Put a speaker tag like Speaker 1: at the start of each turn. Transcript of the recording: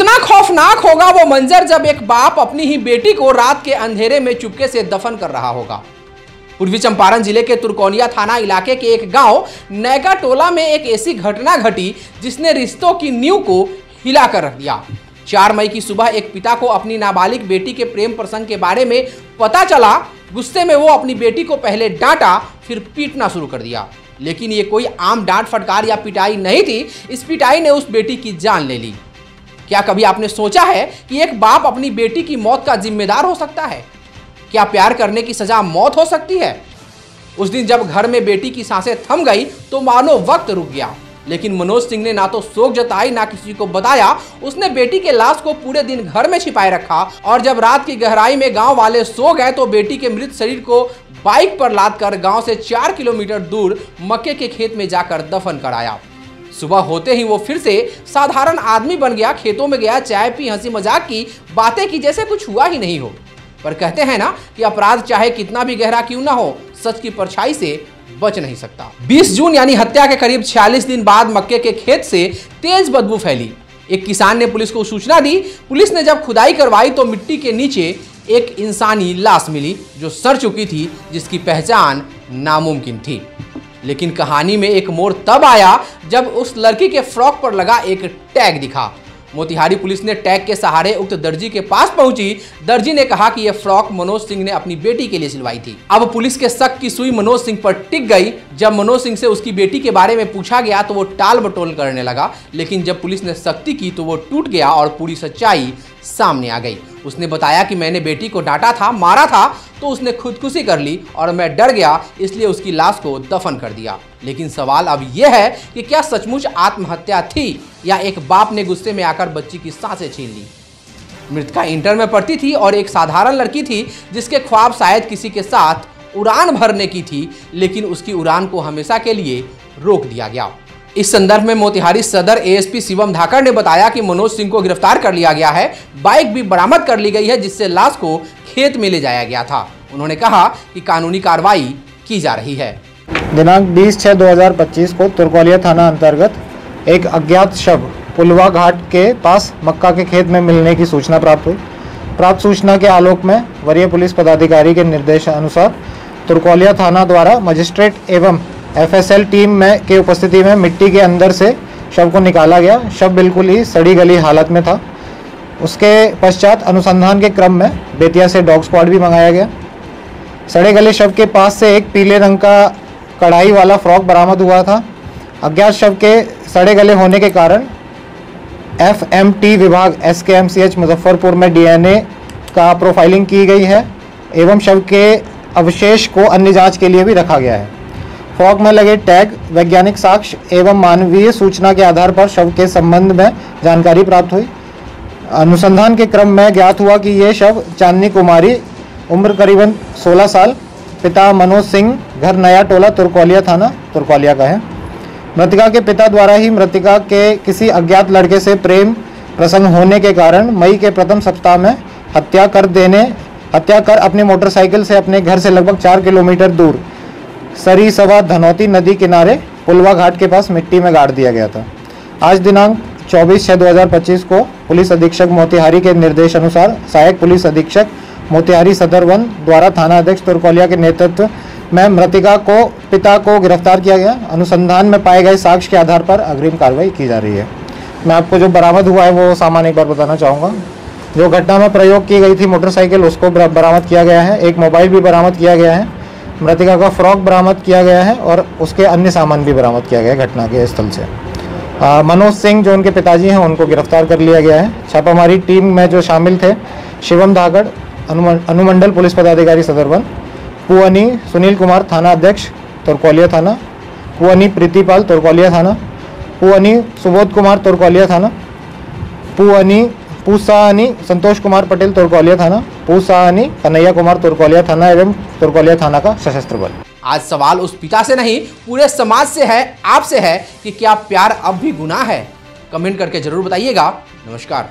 Speaker 1: कितना खौफनाक होगा वो मंजर जब एक बाप अपनी ही बेटी को रात के अंधेरे में चुपके से दफन कर रहा होगा। पूर्वी चंपारण जिले के तुरकोलिया थाना इलाके के एक गांव नैका टोला में एक ऐसी घटना घटी जिसने रिश्तों की नींव को हिला कर रख दिया। 4 मई की सुबह एक पिता को अपनी नाबालिग बेटी के प्रेम प्रसंग के बारे में पता चला। गुस्से में वो अपनी बेटी को पहले डांटा, फिर पीटना शुरू कर दिया। लेकिन ये कोई आम डांट फटकार या पिटाई नहीं थी। इस पिटाई ने उस बेटी की जान ले ली। क्या कभी आपने सोचा है कि एक बाप अपनी बेटी की मौत का जिम्मेदार हो सकता है? क्या प्यार करने की सजा मौत हो सकती है? उस दिन जब घर में बेटी की सांसें थम गई तो मानो वक्त रुक गया। लेकिन मनोज सिंह ने ना तो शोक जताई, ना किसी को बताया। उसने बेटी के लाश को पूरे दिन घर में छिपाए रखा और जब रात की गहराई में गांव वाले सो गए तो बेटी के मृत शरीर को बाइक पर लादकर गांव से 4 किलोमीटर दूर मक्के के खेत में जाकर दफन कराया। सुबह होते ही वो फिर से साधारण आदमी बन गया। खेतों में गया, चाय पी, हंसी मजाक की, बातें की जैसे कुछ हुआ ही नहीं हो। पर कहते हैं ना कि अपराध चाहे कितना भी गहरा क्यों ना हो, सच की परछाई से बच नहीं सकता। 20 जून यानी हत्या के करीब 46 दिन बाद मक्के के खेत से तेज बदबू फैली। एक किसान ने पुलिस को सूचना दी। पुलिस ने जब खुदाई करवाई तो मिट्टी के नीचे एक इंसानी लाश मिली जो सड़ चुकी थी, जिसकी पहचान नामुमकिन थी। लेकिन कहानी में एक मोड़ तब आया जब उस लड़की के फ्रॉक पर लगा एक टैग दिखा। मोतिहारी पुलिस ने टैग के सहारे उक्त दर्जी के पास पहुंची। दर्जी ने कहा कि यह फ्रॉक मनोज सिंह ने अपनी बेटी के लिए सिलवाई थी। अब पुलिस के शक की सुई मनोज सिंह पर टिक गई। जब मनोज सिंह से उसकी बेटी के बारे में पूछा गया तो वो टाल मटोल करने लगा। लेकिन जब पुलिस ने सख्ती की तो वो टूट गया और पूरी सच्चाई सामने आ गई। उसने बताया कि मैंने बेटी को डांटा था, मारा था तो उसने खुदकुशी कर ली और मैं डर गया, इसलिए उसकी लाश को दफन कर दिया। लेकिन सवाल अब यह है कि क्या सचमुच आत्महत्या थी या एक बाप ने गुस्से में आकर बच्ची की सांसें छीन ली? मृतका इंटर में पढ़ती थी और एक साधारण लड़की थी जिसके ख्वाब शायद किसी के साथ उड़ान भरने की थी, लेकिन उसकी उड़ान को हमेशा के लिए रोक दिया गया। इस संदर्भ में मोतिहारी सदर एएसपी शिवम धाकड़ ने बताया कि मनोज सिंह को गिरफ्तार कर लिया गया है। बाइक भी बरामद कर ली गई है जिससे लाश को खेत में ले जाया गया था। उन्होंने कहा कि कानूनी कार्रवाई की जा रही है।
Speaker 2: दिनांक 20/6/2025 को तुरकोलिया थाना अंतर्गत एक अज्ञात शव पुलवा घाट के पास मक्का के खेत में मिलने की सूचना प्राप्त हुई। प्राप्त सूचना के आलोक में वरीय पुलिस पदाधिकारी के निर्देशानुसार तुरकोलिया थाना द्वारा मजिस्ट्रेट एवं एफएसएल टीम के उपस्थिति में मिट्टी के अंदर से शव को निकाला गया। शव बिल्कुल ही सड़ी गली हालत में था। उसके पश्चात अनुसंधान के क्रम में बेतिया से डॉग स्क्वाड भी मंगाया गया। सड़े गले शव के पास से एक पीले रंग का कढ़ाई वाला फ्रॉक बरामद हुआ था। अज्ञात शव के सड़े गले होने के कारण एफएमटी विभाग एसकेएमसीएच मुजफ्फरपुर में डीएनए का प्रोफाइलिंग की गई है एवं शव के अवशेष को अन्य जांच के लिए भी रखा गया है। फ्रॉक में लगे टैग, वैज्ञानिक साक्ष्य एवं मानवीय सूचना के आधार पर शव के संबंध में जानकारी प्राप्त हुई। अनुसंधान के क्रम में ज्ञात हुआ कि ये शव चांदनी कुमारी, उम्र करीबन 16 साल, पिता मनोज सिंह, घर नया टोला, तुरकोलिया थाना तुरकोलिया का है। मृतका के पिता द्वारा ही मृतका के किसी अज्ञात लड़के से प्रेम प्रसंग होने के कारण मई के प्रथम सप्ताह में हत्या कर अपनी मोटरसाइकिल से अपने घर से लगभग 4 किलोमीटर दूर सरीसवा धनौती नदी किनारे पुलवा घाट के पास मिट्टी में गाड़ दिया गया था। आज दिनांक 24/6/2025 को पुलिस अधीक्षक मोतिहारी के निर्देश अनुसार सहायक पुलिस अधीक्षक मोतिहारी सदर वन द्वारा थाना अध्यक्ष तुरकोलिया के नेतृत्व में मृतका को पिता को गिरफ्तार किया गया। अनुसंधान में पाए गए साक्ष्य के आधार पर अग्रिम कार्रवाई की जा रही है। मैं आपको जो बरामद हुआ है वो सामान एक बार बताना चाहूँगा। जो घटना में प्रयोग की गई थी मोटरसाइकिल, उसको बरामद किया गया है। एक मोबाइल भी बरामद किया गया है। मृतका का फ्रॉक बरामद किया गया है और उसके अन्य सामान भी बरामद किया गया है घटना के स्थल से। मनोज सिंह जो उनके पिताजी हैं उनको गिरफ्तार कर लिया गया है। छापामारी टीम में जो शामिल थे शिवम धाकड़, अनुमंडल पुलिस पदाधिकारी सदर वन, पुअनी सुनील कुमार थाना अध्यक्ष तुरकोलिया थाना, पुअनी प्रीतिपाल तुरकोलिया थाना, पुअनी सुबोध कुमार तुरकोलिया थाना, पुअनी पूसानी संतोष कुमार पटेल तुरकोलिया थाना, पूसानी कन्हैया कुमार तुरकोलिया थाना एवं तुरकोलिया थाना का सशस्त्र बल।
Speaker 1: आज सवाल उस पिता से नहीं, पूरे समाज से है, आपसे है कि क्या प्यार अब भी गुनाह है? कमेंट करके जरूर बताइएगा। नमस्कार।